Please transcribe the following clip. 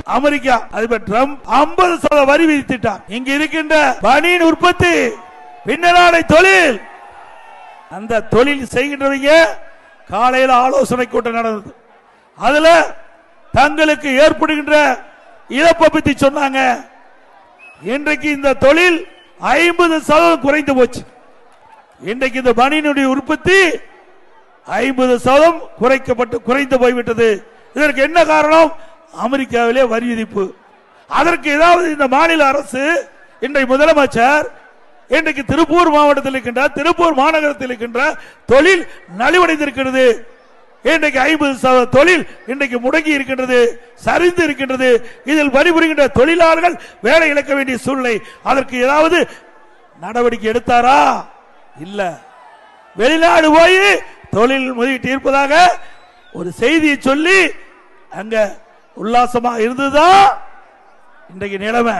America அதிபர் Trump 50% வரி விதித்துட்டார். இங்க இருக்கின்ற பனியன் உற்பத்தி, பின்னலாடை தொழில், அந்த தொழில் செய்கின்றவங்க காலையில் ஆலோசனை கூட்டம் நடந்தது. அதுல தங்களுக்கு ஏற்படுகின்ற இழப்பை பற்றி சொன்னாங்க. இன்றைக்கு இந்த தொழில் 50% குறைந்து போச்சு. இன்றைக்கு இந்த பனியனுடைய உற்பத்தி 50% குறைந்து போய்விட்டது. இதற்கு என்ன காரணம்? அமெரிக்காவிலே வரி விதிப்பு. அதற்கு ஏதாவது இந்த மாநில அரசு, இன்றைக்கு முதலமைச்சர் இன்றைக்கு திருப்பூர் மாவட்டத்தில் இருக்கின்ற, திருப்பூர் மாநகரத்தில் இருக்கின்ற தொழில் நலிவடைந்திருக்கிறது. இன்றைக்கு 50% தொழில் இன்றைக்கு முடங்கி இருக்கின்றது, சரிந்து இருக்கின்றது. இதில் பணிபுரிகின்ற தொழிலாளர்கள் வேலை இழக்க வேண்டிய சூழ்நிலை. அதற்கு ஏதாவது நடவடிக்கை எடுத்தாரா? இல்ல. வெளிநாடு போய் தொழில் முதலீட்டு இருப்பதாக ஒரு செய்தியை சொல்லி அங்க உல்லாசமா இருந்ததுதான் இன்றைக்கு நிலைமை.